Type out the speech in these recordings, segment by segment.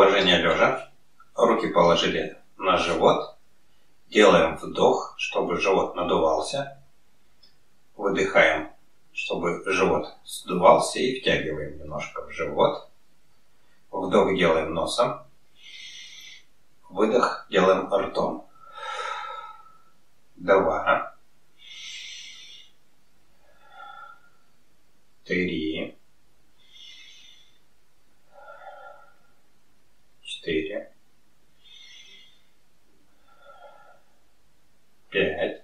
положение лежа. Руки положили на живот. Делаем вдох, чтобы живот надувался. Выдыхаем, чтобы живот сдувался, и втягиваем немножко в живот. Вдох делаем носом. Выдох делаем ртом. 2, 3, 4, 5,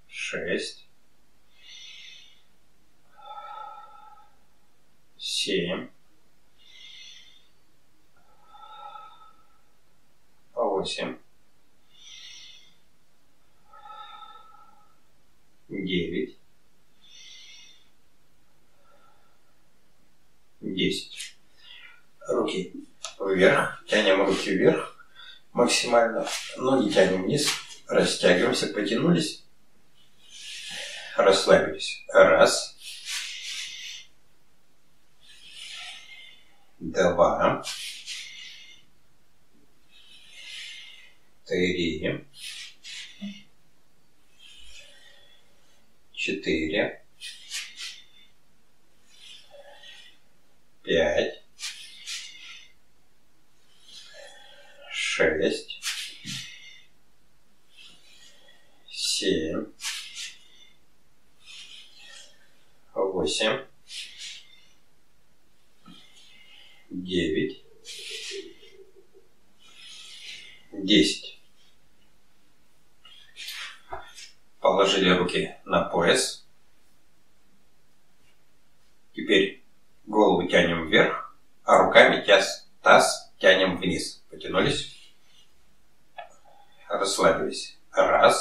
6, 7, 8, 9, 10. Руки вверх. Тянем руки вверх максимально. Ноги тянем вниз. Растягиваемся. Потянулись. Расслабились. 1, 2, 3, 4, 5, 6, 7, 8, 9, 10. Положили руки на пояс. Теперь голову тянем вверх, а руками таз тянем вниз. Потянулись. Расслабились. 1,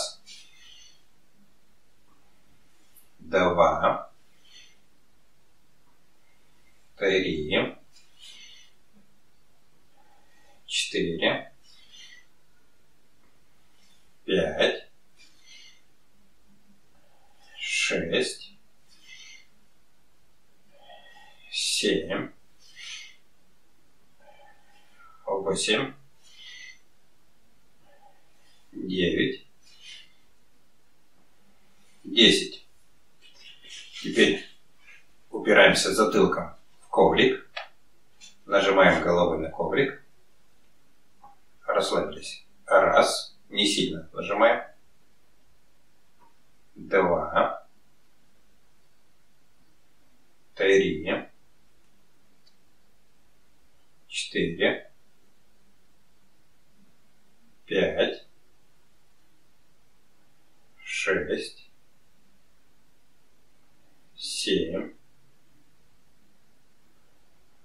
2, 3, 4, 5, 6, 7, 8, 9, 10. Теперь упираемся затылком в коврик. Нажимаем головой на коврик. Расслабились. 1. Не сильно нажимаем. 2, 3, 4, 5, 6, 7,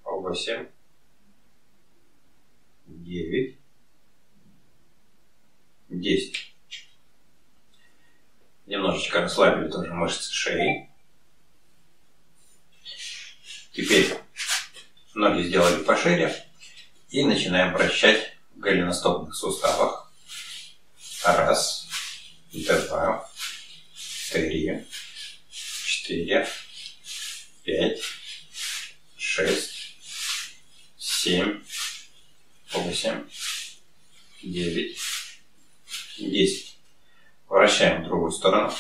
8, 9, 10. Немножечко расслабили тоже мышцы шеи. Теперь ноги сделали пошире. И начинаем вращать в голеностопных суставах. 1, 2, 3, 4, 5, 6, 7, 8, 9, 10. Вращаем в другую сторону.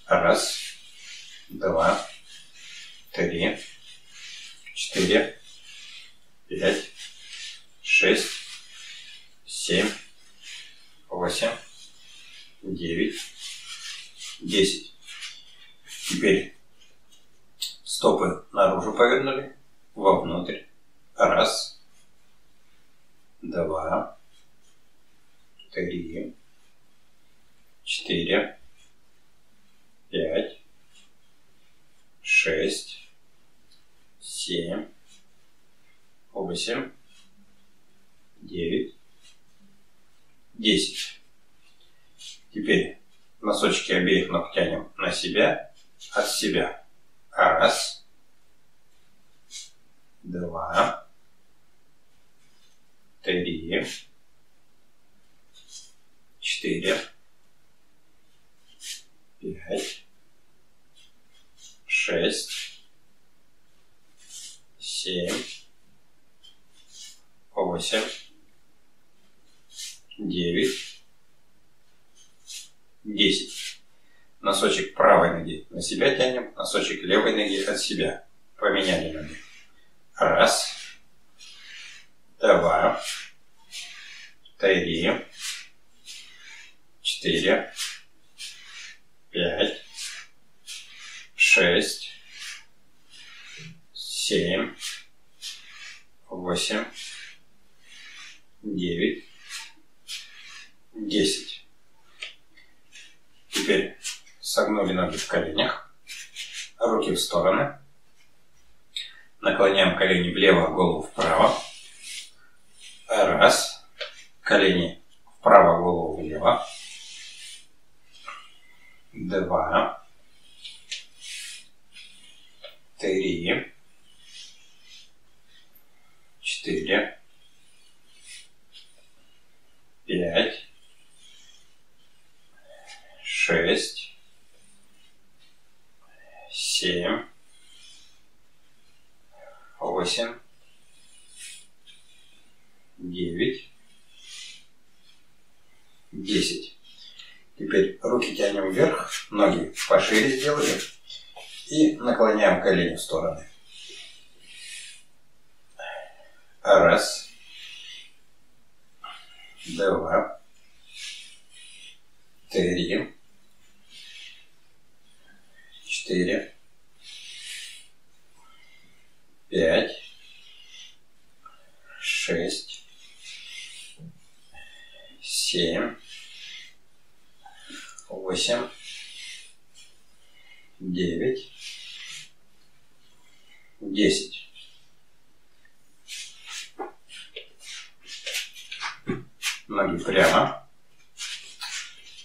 1, 2, 3, 4, 5, 6, 7, 8, 9, 10. Теперь стопы наружу повернули, вовнутрь. 1, 2, 3, 4, 5, 6, 7, 8, 9, 10. Теперь носочки обеих ног тянем на себя, от себя. 1, 2, 3, 4, 5, 6, 7, 8, 9, 10. Носочек правой ноги на себя тянем, носочек левой ноги от себя. Поменяли ноги. 1, 2, 3, 4, 5, 6, 7, 8, 9, 10. Теперь согнули ноги в коленях, руки в стороны. Наклоняем колени влево, голову вправо. 1. Колени вправо, голову влево. 2, 3, 4, 5, 6, 7, 8, 9, 10. Теперь руки тянем вверх, ноги пошире сделали и наклоняем колени в стороны. 1, 2, 3, 4, 5, 6, 7, 8, 9, 10. Ноги прямо.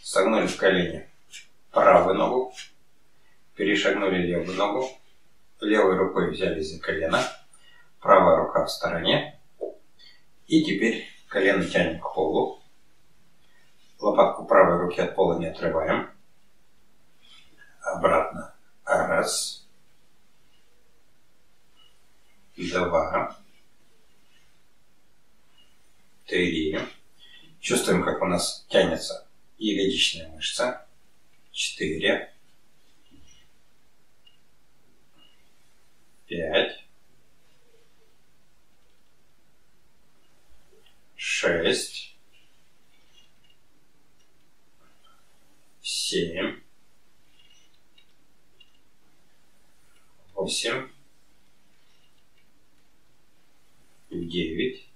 Согнули в колени правую ногу. Перешагнули левую ногу. Левой рукой взялись за колено. Правая рука в стороне. И теперь колено тянем к полу. Лопатку правой руки от пола не отрываем. Обратно. 1, 2, 3. Чувствуем, как у нас тянется ягодичная мышца. 4, 5, 6, 7, 8, 9,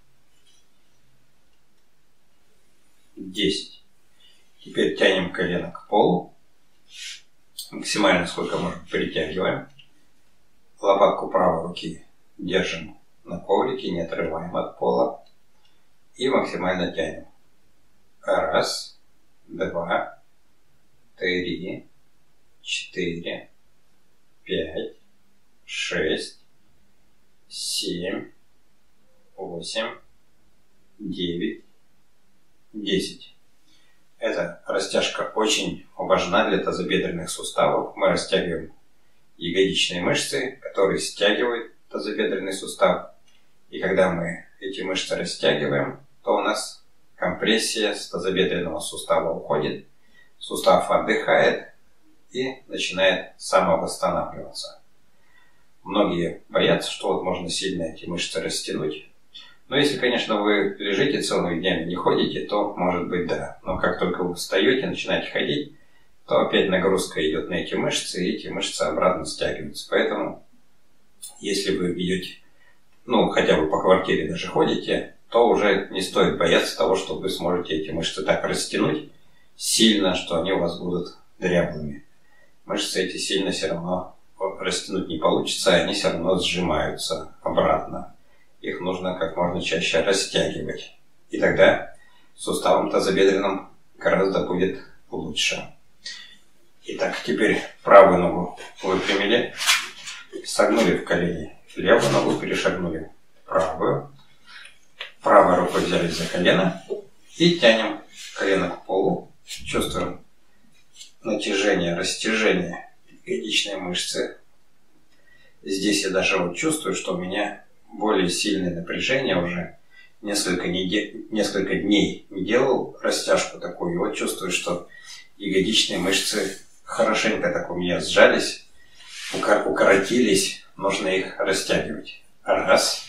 10. Теперь тянем колено к полу. Максимально сколько можно перетягиваем. Лопатку правой руки держим на коврике, не отрываем от пола. И максимально тянем. 1, 2, 3, 4, 5, 6, 7, 8, 9, 10. Эта растяжка очень важна для тазобедренных суставов. Мы растягиваем ягодичные мышцы, которые стягивают тазобедренный сустав. И когда мы эти мышцы растягиваем, то у нас компрессия с тазобедренного сустава уходит, сустав отдыхает и начинает самовосстанавливаться. Многие боятся, что вот можно сильно эти мышцы растянуть. Но если, конечно, вы лежите целыми днями, не ходите, то может быть да. Но как только вы встаете, начинаете ходить, то опять нагрузка идет на эти мышцы, и эти мышцы обратно стягиваются. Поэтому, если вы идете, хотя бы по квартире даже ходите, то уже не стоит бояться того, что вы сможете эти мышцы так растянуть сильно, что они у вас будут дряблыми. Мышцы эти сильно все равно растянуть не получится, они все равно сжимаются обратно. Их нужно как можно чаще растягивать. И тогда суставам тазобедренным гораздо будет лучше. Итак, теперь правую ногу выпрямили, согнули в колени левую ногу, перешагнули правую. Правой рукой взялись за колено и тянем колено к полу. Чувствуем натяжение, растяжение ягодичной мышцы. Здесь я даже чувствую, что у меня более сильное напряжение уже. Несколько дней не делал растяжку такую. И вот чувствую, что ягодичные мышцы хорошенько так у меня сжались, укоротились. Нужно их растягивать. Раз.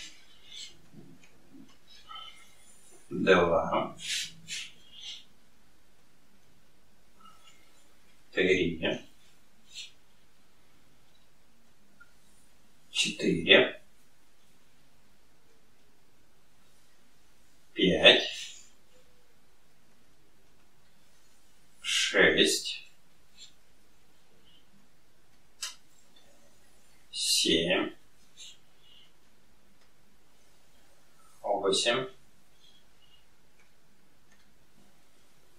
Два. Три. 4. 5. 6. 7. 8.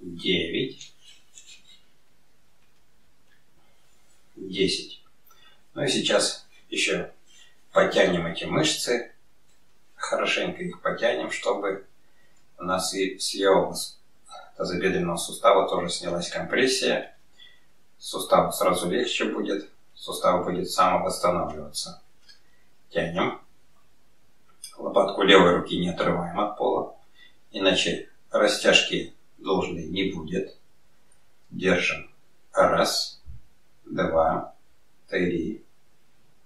9. 10. Ну и сейчас еще потянем эти мышцы, хорошенько их потянем, чтобы у нас и с левого тазобедренного сустава тоже снялась компрессия. Суставу сразу легче будет, сустав будет самовосстанавливаться. Тянем. Лопатку левой руки не отрываем от пола, иначе растяжки должной не будет. Держим. Раз, два, три,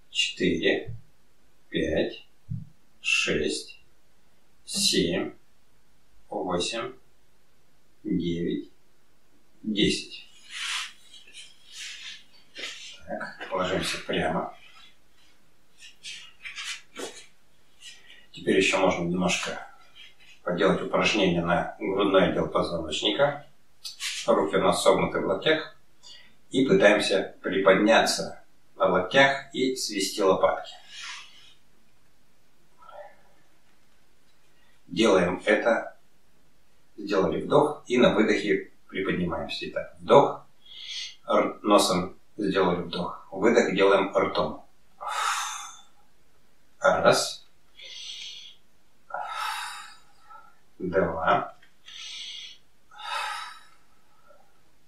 4, 5, 6, 7, 8, 9, 10. Так, ложимся прямо. Теперь еще можно немножко поделать упражнение на грудной отдел позвоночника. Руки у нас согнуты в локтях. И пытаемся приподняться на локтях и свести лопатки. Делаем это. Сделали вдох и на выдохе приподнимаемся. Итак, вдох. Носом сделали вдох. Выдох делаем ртом. Раз. Два.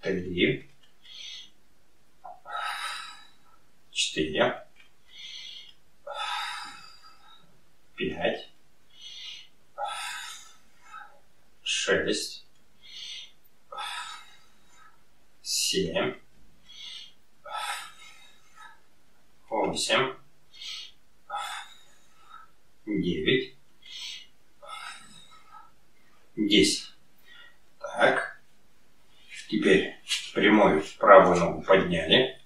Три. 4. 5. 6. 7. 8. 9. 10. Так. Теперь прямую правую ногу подняли.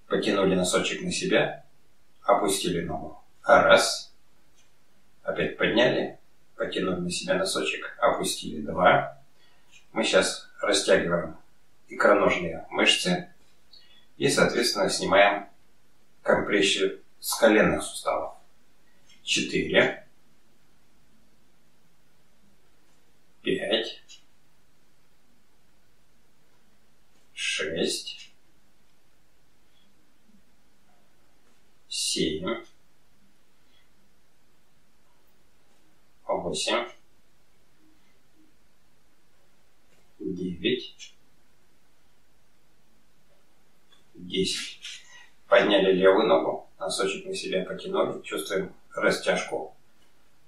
Потянули носочек на себя. Опустили ногу. Раз. Опять подняли. Потянули на себя носочек. Опустили. Два. Мы сейчас растягиваем икроножные мышцы. И, соответственно, снимаем компрессию с коленных суставов. 4. 5. 6. 7. 8. 9. 10. Подняли левую ногу, носочек на себя потянули. Чувствуем растяжку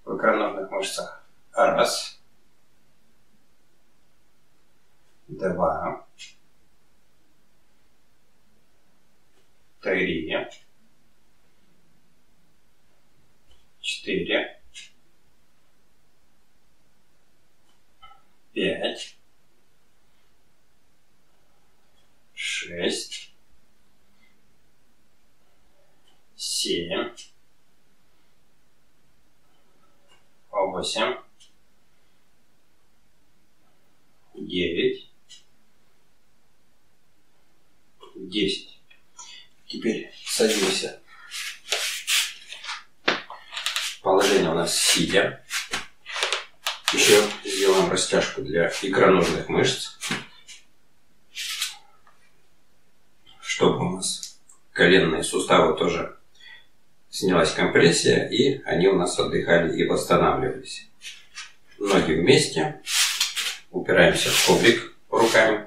в икроножных мышцах. Раз. Два. Три. 4. 5. 6. 7. 8. 9. 10. Теперь садимся. Положение у нас сидя. Еще сделаем растяжку для икроножных мышц, чтобы у нас коленные суставы тоже снялась компрессия, и они у нас отдыхали и восстанавливались. Ноги вместе. Упираемся в коврик руками.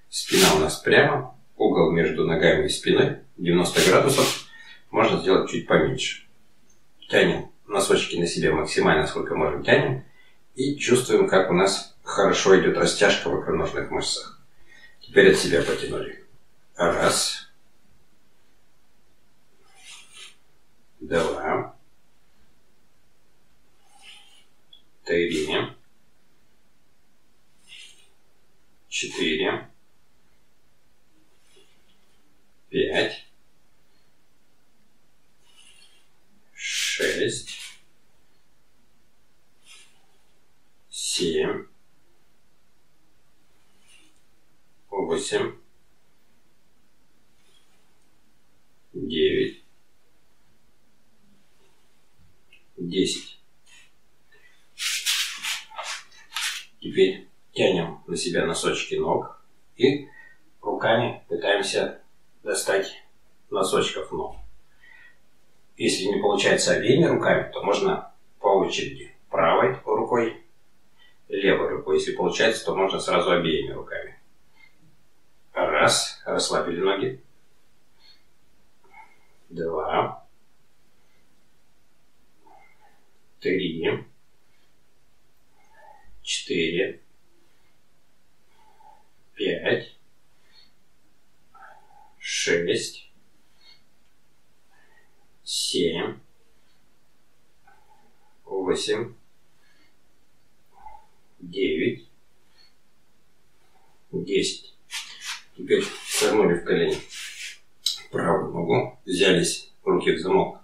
Спина у нас прямо. Угол между ногами и спиной 90 градусов. Можно сделать чуть поменьше. Тянем носочки на себе максимально, сколько можем, тянем. И чувствуем, как у нас хорошо идет растяжка в икроножных мышцах. Теперь от себя потянули. Раз. Два. Три. Четыре. Пять. Шесть. 7, 8, 9, 10. Теперь тянем на себя носочки ног и руками пытаемся достать носочков ног. Если не получается обеими руками, то можно по очереди правой рукой, левой рукой. Если получается, то можно сразу обеими руками. Раз. Расслабили ноги. Два. Три. Четыре. Пять. Шесть. 7. 8. 9, 10. Теперь согнули в колени правую ногу, взялись руки в замок,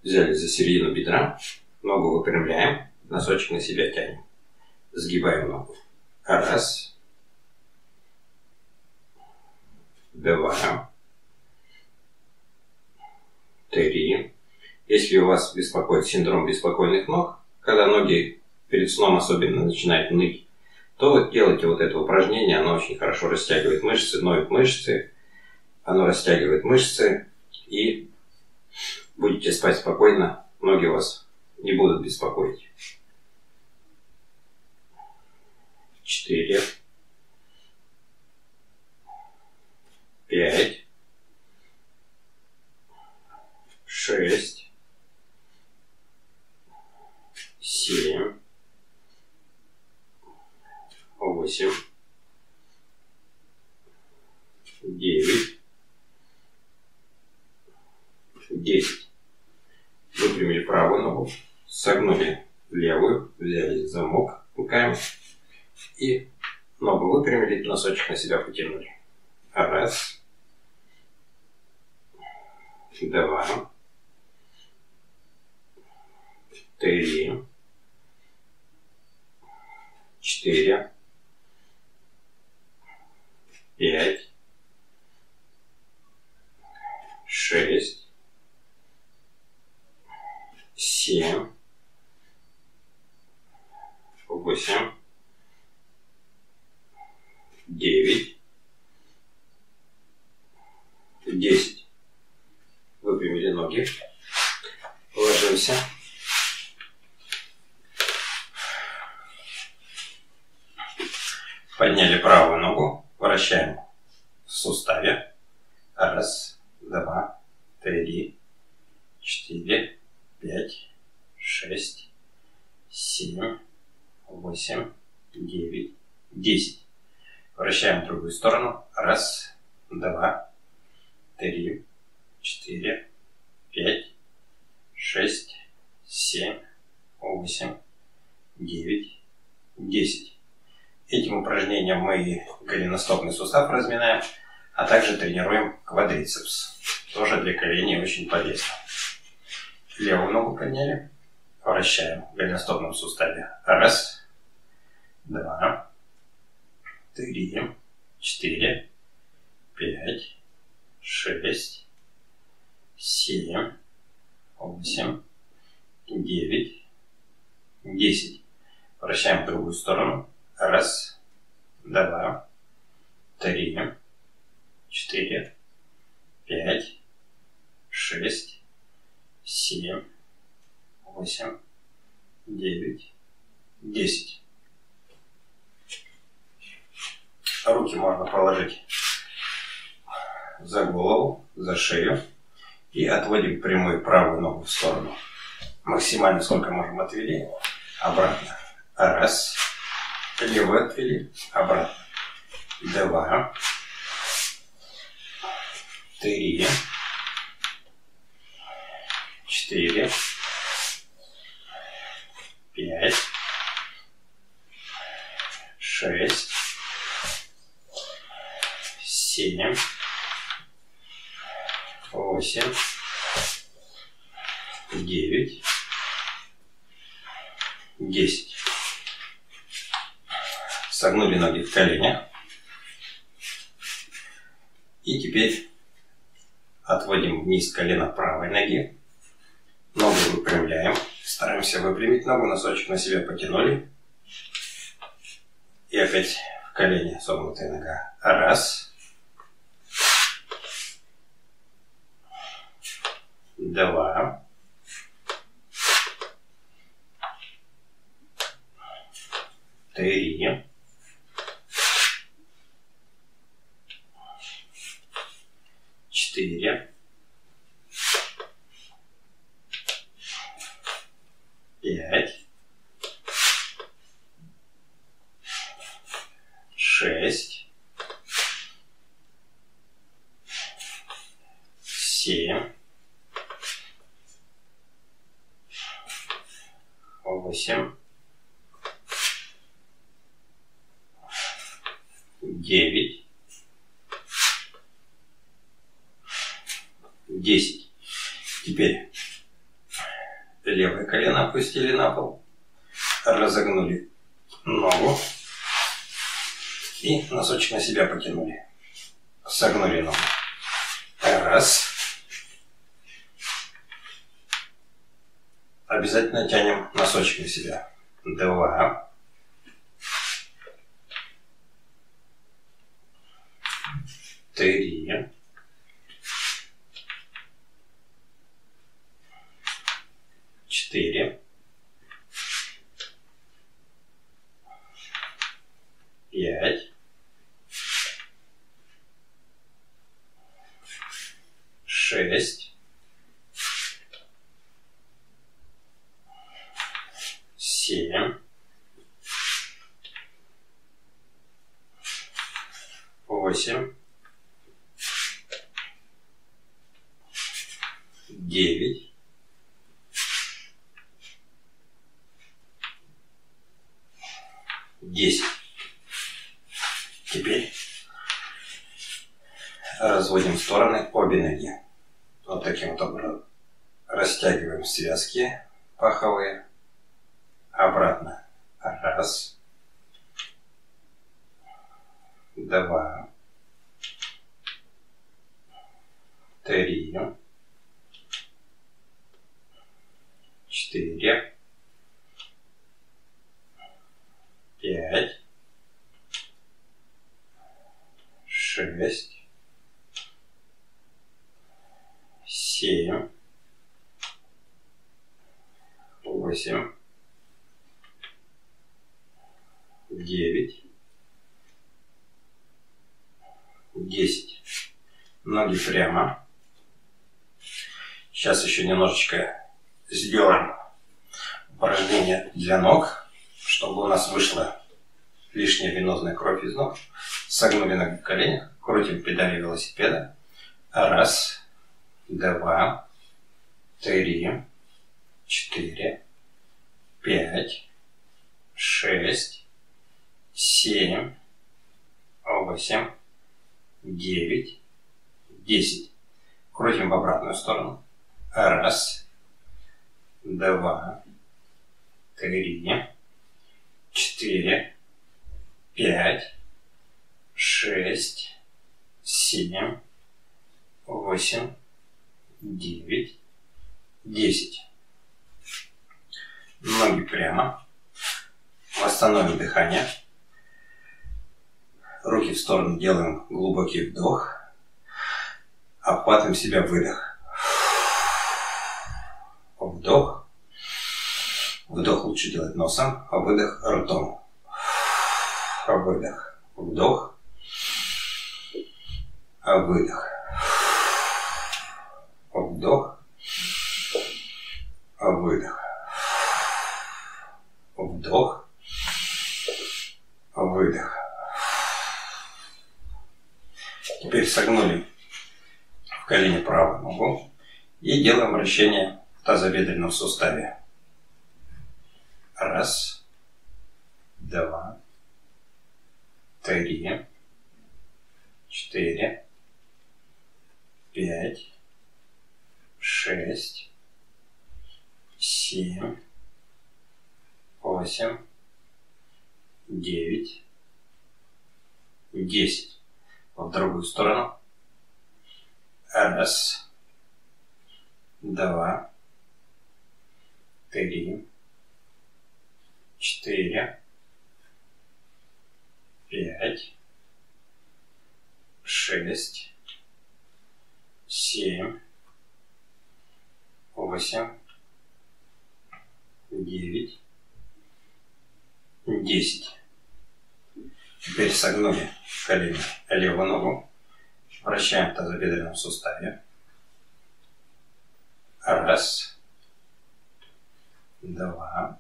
взяли за середину бедра, ногу выпрямляем, носочек на себя тянем, сгибаем ногу. Раз, два, три. Если у вас беспокоит синдром беспокойных ног, когда ноги перед сном особенно начинает ныть, то вот делайте вот это упражнение, оно очень хорошо растягивает мышцы, ноют мышцы, оно растягивает мышцы, и будете спать спокойно, ноги вас не будут беспокоить. 4, 5, 6, 7, 8, 9, 10. Выпрямили правую ногу, согнули левую, взяли замок руками и ногу выпрямили, носочек на себя потянули. Раз, два, три, 4, 5, 6, 7, 8, 9, 10. Выпрямили ноги. Ложимся. Подняли правую ногу. Вращаем в суставе. Раз, два, три, 4, 5, 6, 7, 8, 9, 10. Вращаем в другую сторону. Раз, два, три, 4, 5, 6, 7, 8, 9, 10. Этим упражнением мы голеностопный сустав разминаем, а также тренируем квадрицепс. Тоже для коленей очень полезно. Левую ногу подняли. Вращаем в голеностопном суставе. Раз, два, три, 4, 5, 6, 7, 8, 9, 10. Вращаем в другую сторону. Раз, два, три, 4, 5, 6, 7, 8, 9, 10. Руки можно положить за голову, за шею и отводим прямую правую ногу в сторону. максимально сколько можем отвели, обратно. Раз. Левую отвели, обратно. 2. 3. 4. 5. 6. 7. 8. 9. 10. Согнули ноги в коленях. И теперь отводим вниз колено правой ноги. Ногу выпрямляем. Стараемся выпрямить ногу. Носочек на себя потянули. И опять в колени согнутая нога. Раз. 2. 3. 4. 5. 6. 7. 8. 9. 10. Теперь левое колено опустили на пол, разогнули ногу и носочек на себя потянули. Согнули ногу. Раз. Обязательно тянем носочек на себя. 2. 3. 4. 5. 6. 7. 8. 9. 10. Теперь разводим в стороны обе ноги. Вот таким вот образом. Растягиваем связки паховые. Обратно. Раз. 2. 3. 4. 5. 6. 7. 8. 9. 10. Ноги прямо. Сейчас еще немножечко сделаем упражнение для ног, чтобы у нас вышла лишняя венозная кровь из ног. Согнули ноги в коленях, крутим педали велосипеда. Раз, 2, 3, 4, 5, 6, 7, 8, 9, 10. Крутим в обратную сторону. Раз, 2, 3, 4, 5, 6, 7, 8, 9, 10. Ноги прямо. Восстановим дыхание. Руки в сторону, делаем глубокий вдох. Обхватываем себя, выдох. Вдох. Вдох лучше делать носом, а выдох ртом. Выдох. Вдох. Выдох. Вдох. выдох. Вдох. Выдох. Теперь согнули в колени правую ногу и делаем вращение в тазобедренном суставе. Раз, два, три, 4, 5, 6, 7, 8, 9, 10. В другую сторону. Раз, два, три, 4, 5, 6, 7, 8, 9, 10. Теперь согнули в колени левую ногу. Вращаем в тазобедренном суставе. Раз, два,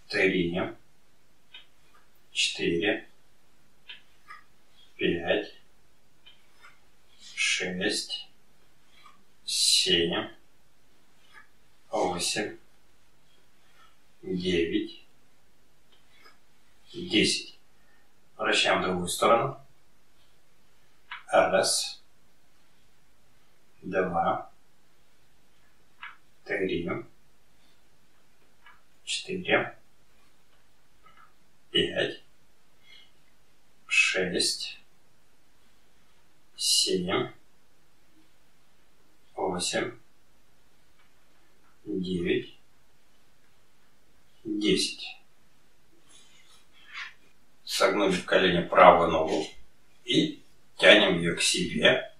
три, 4, 5, 6, 7, 8, 9, 10. Вращаем в другую сторону. Раз, два, три, 4, 5, 6, 7, 8, 9, 10. Согнули в колени правую ногу и тянем ее к себе.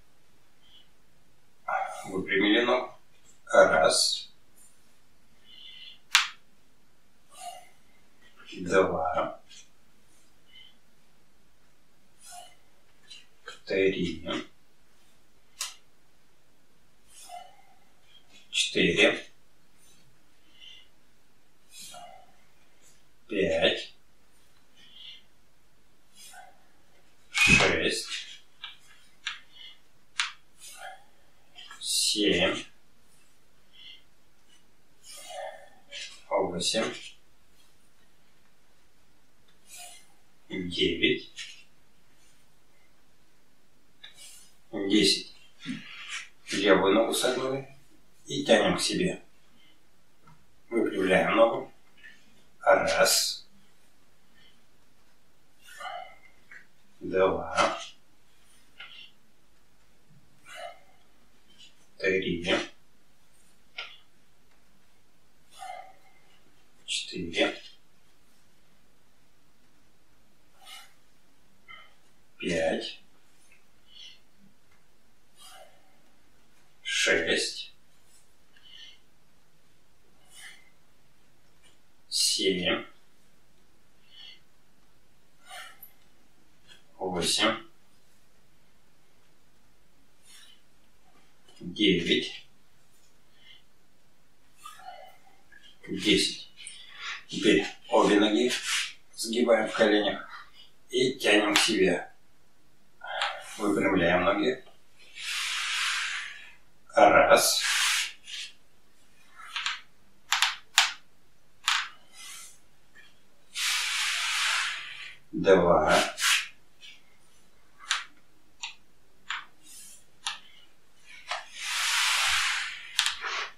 Выпрямили ногу. Раз, два, три, 4, 5, 6, 7, 8, 9, 10. Левую ногу согнули и тянем к себе. Выпрямляем ногу. Раз, два, три, 4, 5, 6, 7, 8, 9, 10. Теперь обе ноги сгибаем в коленях и тянем к себе. Выпрямляем ноги. Раз. Два.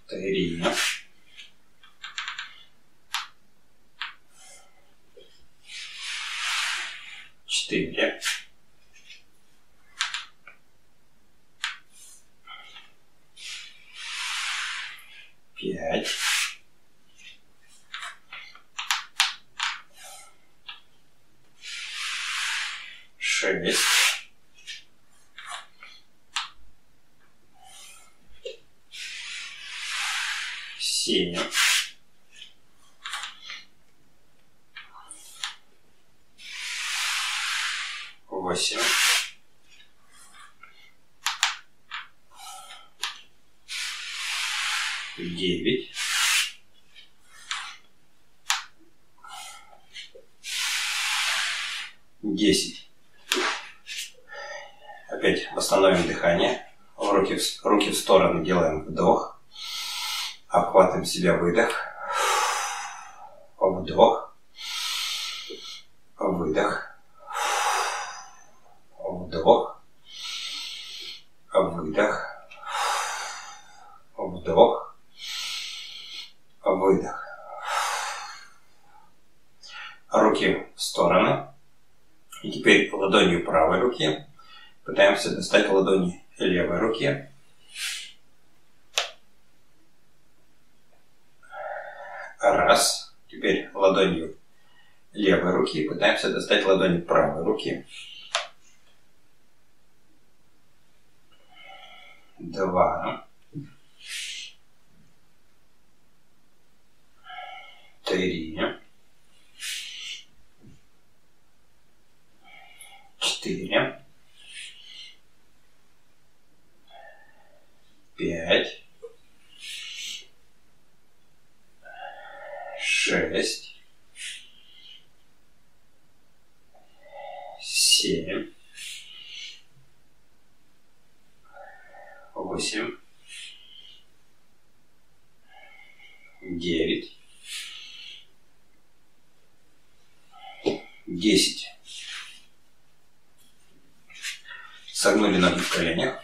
Три. 4, 5, 6, 7, 8, 9, 9, 10. Опять восстановим дыхание. Руки в стороны, делаем вдох. Обхватываем себя, выдох. Вдох. Выдох. Вдох. Выдох. Вдох. Выдох. Руки в стороны. И теперь ладонью правой руки пытаемся достать ладони левой руки. Раз. Теперь ладонью левой руки пытаемся достать ладони правой руки. 2. 3. 4. 5. 6. 7. 8. 9. 10. Согнули ноги в коленях.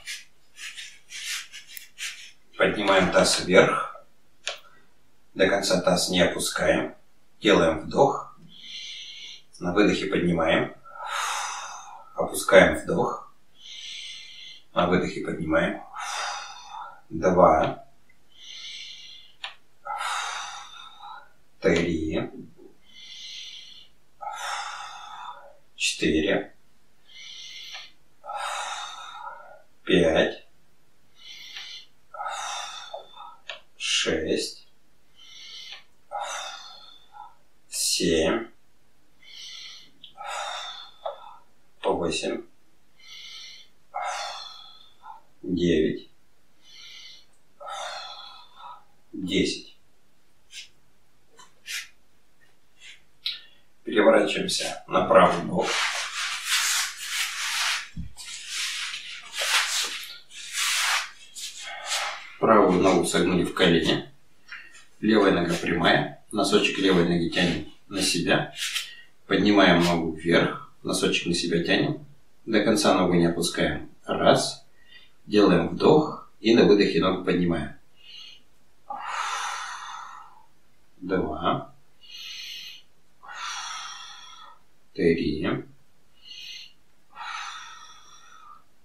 Поднимаем таз вверх. До конца таз не опускаем. Делаем вдох. На выдохе поднимаем. Опускаем вдох. На выдохе поднимаем. 2. 3. 4. 5. 6. 7. 8. 9. 10. Переворачиваемся на правый бок. Правую ногу согнули в колени. Левая нога прямая. Носочек левой ноги тянем на себя. Поднимаем ногу вверх. Носочек на себя тянем. До конца ногу не опускаем. Раз. Делаем вдох. И на выдохе ногу поднимаем. 2. 3.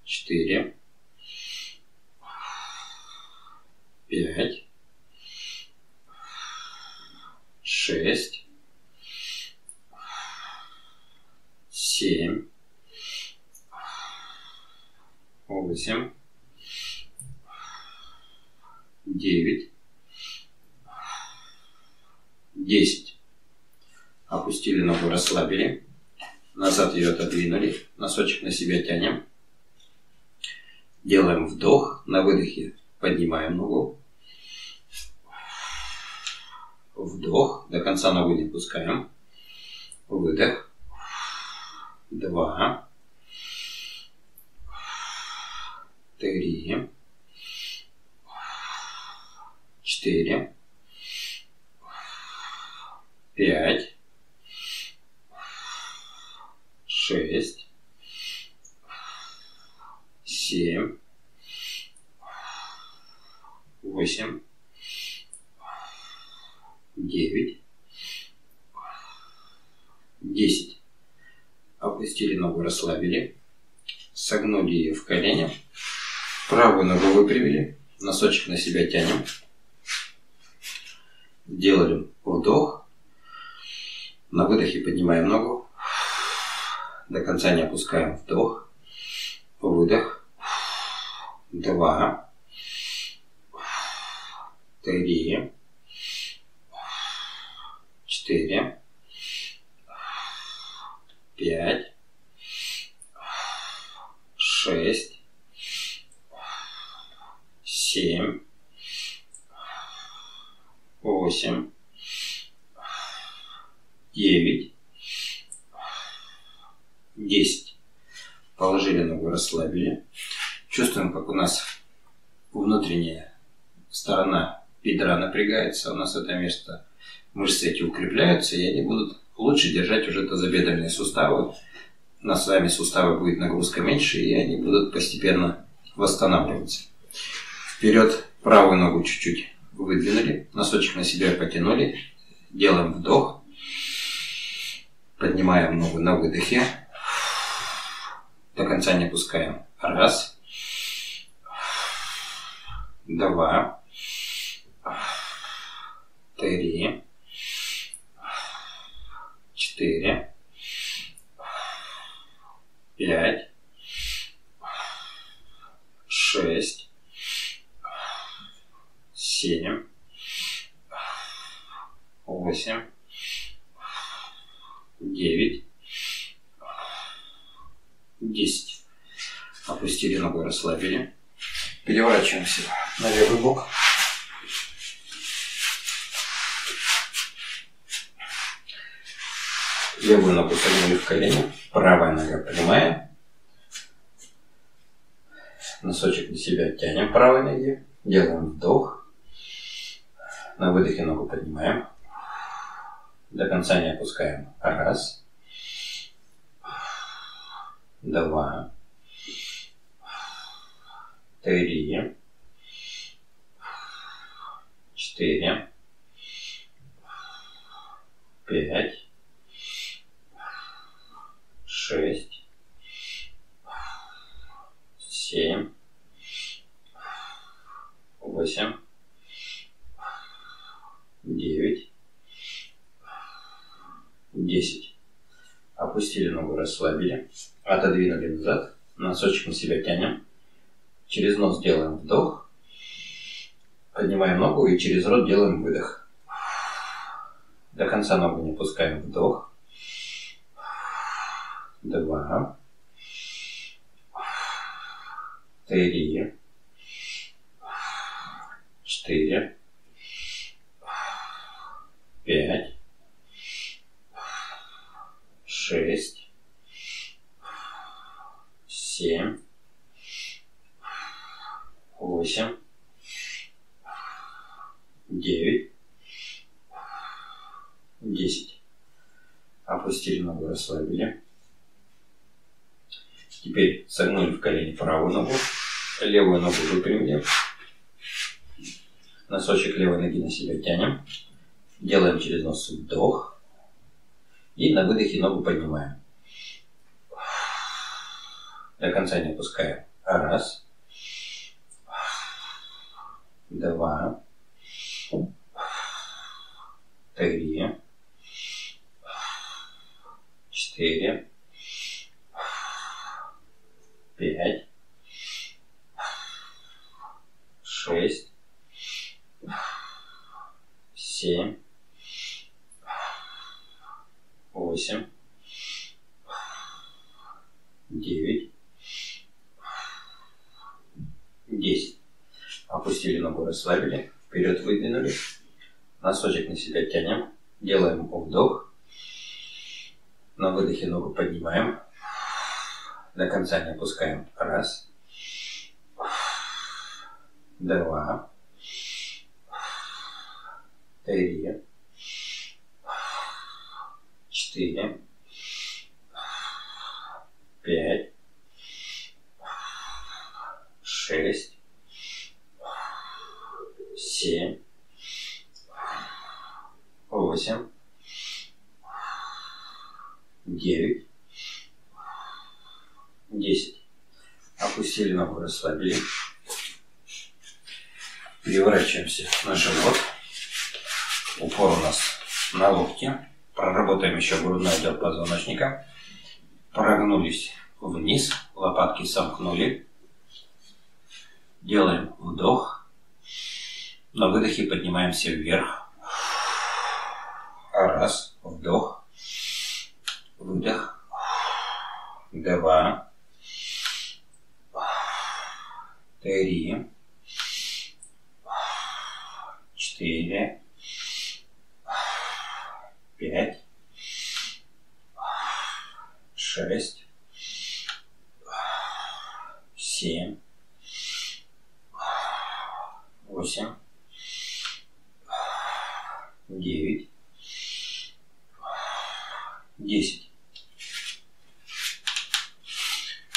4. 5. 6. 7. 8. 9. 10. Опустили ногу, расслабили. Назад ее отодвинули. Носочек на себя тянем. Делаем вдох. На выдохе поднимаем ногу. Вдох. До конца ногу не пускаем. Выдох. 2. 3. 4. 5. 6. 7. 8. 9. 10. Опустили ногу, расслабили. Согнули ее в колени. Правую ногу выпрямили. Носочек на себя тянем. Делали вдох. На выдохе поднимаем ногу. До конца не опускаем. Вдох. Выдох. 2. 3. 4. 5. 6. 7. 8, 9, 10. Положили ногу, расслабили. Чувствуем, как у нас внутренняя сторона бедра напрягается. У нас это место, мышцы эти укрепляются, и они будут лучше держать уже тазобедренные суставы. У нас с вами суставы будет нагрузка меньше, и они будут постепенно восстанавливаться. Вперед правую ногу чуть-чуть выдвинули, носочек на себя потянули. Делаем вдох. Поднимаем ногу на выдохе. До конца не опускаем. Раз. 2. 3. 4. 5. 6. 7. 8. 9. 10. Опустили ногу, расслабили. Переворачиваемся на левый бок. Левую ногу согнули в колени. Правая нога прямая. Носочек на себя тянем правой ноги. Делаем вдох. На выдохе ногу поднимаем. До конца не опускаем. Раз. 2. 3. 4. 5. 6. 7. 8. 9. 10. Опустили ногу, расслабили. Отодвинули назад. Носочек на себя тянем. Через нос делаем вдох. Поднимаем ногу и через рот делаем выдох. До конца ногу не опускаем. Вдох. 2. 3. 4. 5. 6. 7. 8. 9. 10. Опустили ногу, расслабили. Теперь согнули в колени правую ногу. Левую ногу выпрямили. Носочек левой ноги на себя тянем. Делаем через нос вдох. И на выдохе ногу поднимаем. До конца не опускаем. Раз. 2. 3. 4. 5. 6. 7. 8. 9. 10. Опустили ногу, расслабили. Вперед выдвинули. Носочек на себя тянем. Делаем вдох. На выдохе ногу поднимаем. До конца не опускаем. Раз. 2. 3. 4. 5. 6. 7. 8. 9. 10. Опустили ногу, расслабили. Переворачиваемся на живот. Упор у нас на локте. Проработаем еще грудной отдел позвоночника. Прогнулись вниз. Лопатки сомкнули. Делаем вдох. На выдохе поднимаемся вверх. Раз. Вдох. Выдох. 2. 3. 4. 6, 7, 8, 9, 10.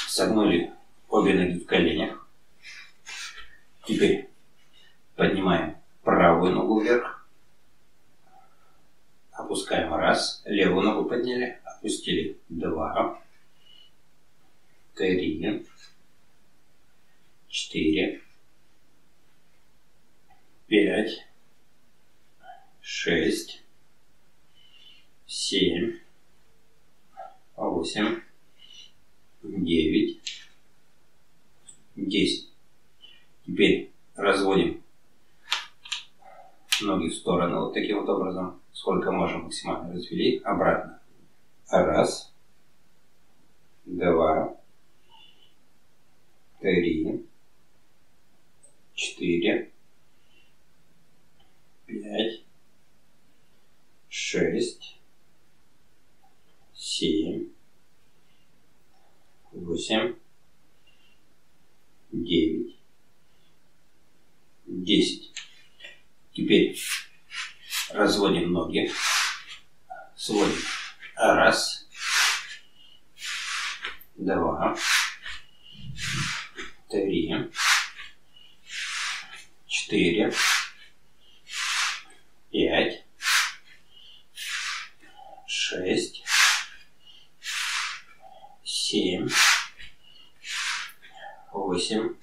Согнули обе ноги в коленях. Теперь поднимаем правую ногу вверх. Опускаем 1, левую ногу подняли, опустили 2, 3, 4, 5, 6, 7, 8, 9, 10. Теперь разводим ноги в стороны вот таким вот образом. Сколько можем, максимально развели. Обратно. 1, 2, 3, 4, 5, 6, 7, 8, 9, 10. Теперь разводим ноги, сводим. 1, 2, 3, 4, 5, 6, 7, 8,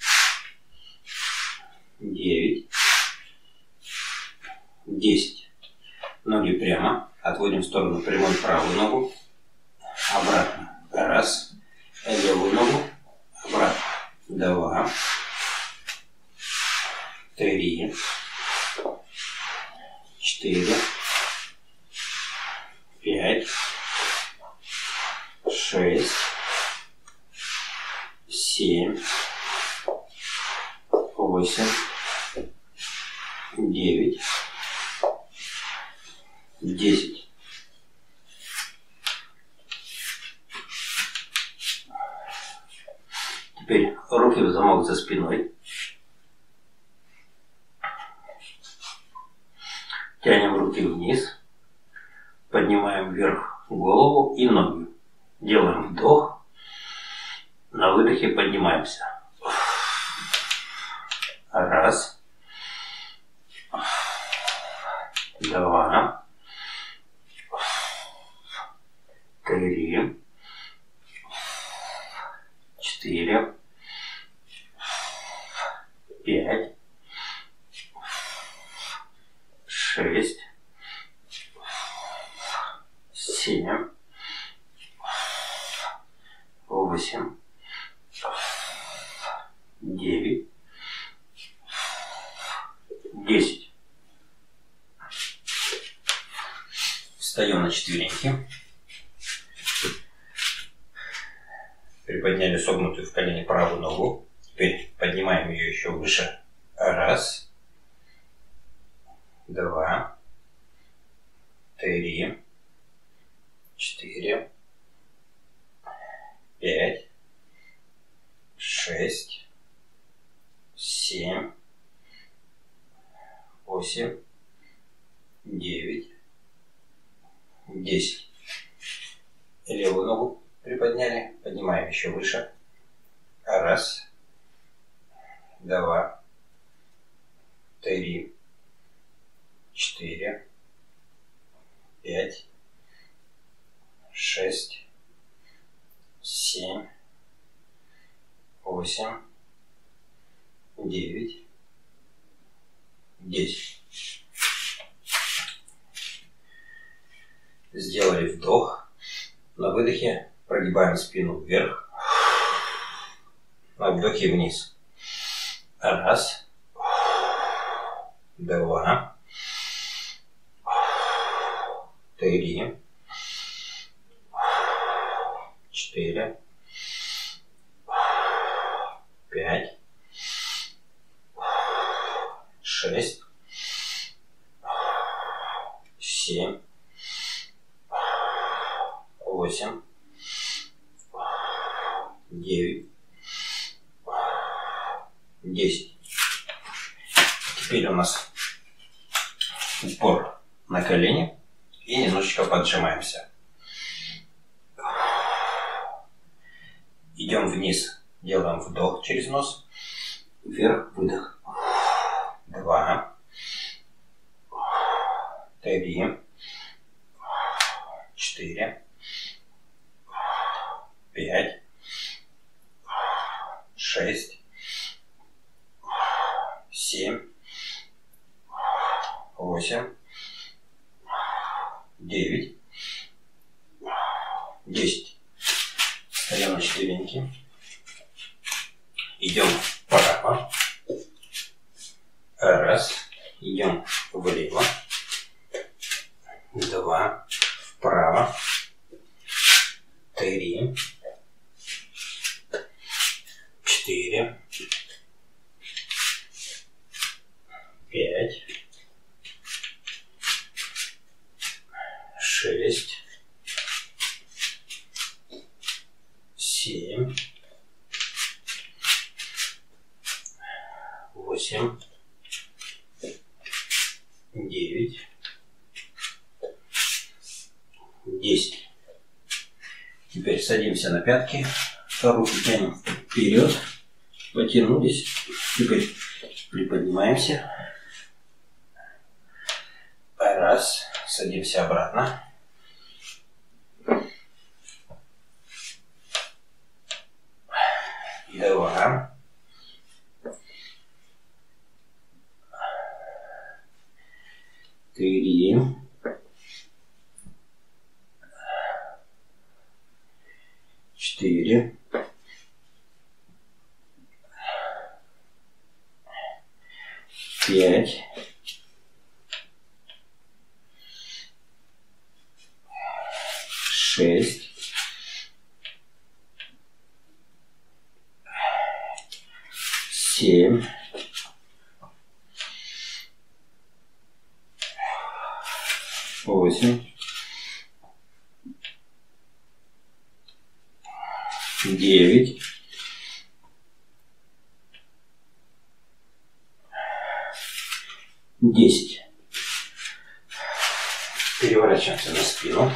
9, 10. Ноги прямо. Отводим в сторону прямой правую ногу. Обратно. 1. Левую ногу. Обратно. 2, 3, 4, 5, 6, 7, 8, 9, 10. Теперь руки в замок за спиной. Тянем руки вниз. Поднимаем вверх голову и ноги. Делаем вдох. На выдохе поднимаемся. 1, 2, 3, 4, 5, 6, 7, 8, 9, 10. Встаем на четвереньки. Приподняли согнутую в колене правую ногу. Теперь поднимаем ее еще выше. 1, 2, 3, 4, 5, 6, 7, 8, 9, 10. Левую ногу приподняли, поднимаем еще выше. 1, 2, 3, 4, 5, 6, 7, 8, 9, 10. Сделали вдох. На выдохе прогибаем спину вверх. На вдохе вниз. 1, 2, 3, 4, 5, 6, 7, 8, 9, 10. Теперь у нас упор на колени и немножечко поджимаемся. Идем вниз, делаем вдох через нос, вверх, выдох. 2, 3, 4, 5, 6, 7, 8, 9, 10. Встаем на четвереньки. Идем вправо. Раз. Идем влево. 2. Вправо. 3. 4. 5. 6. 7. 8. 9. 10. Теперь садимся на пятки, руки тянем вперед, потянулись, теперь приподнимаемся. Раз, садимся обратно. 2, 3, 4, 5, 6, 7, 8, 9, 10. Переворачиваемся на спину.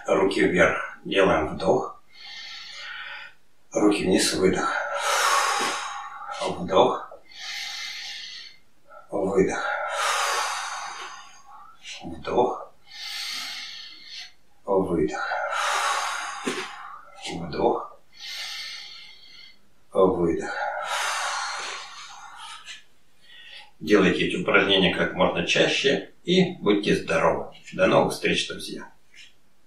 Руки вверх. Делаем вдох. Руки вниз. Выдох. Вдох. Выдох. Вдох. Выдох. Вдох. Выдох. Делайте эти упражнения как можно чаще и будьте здоровы. До новых встреч, друзья!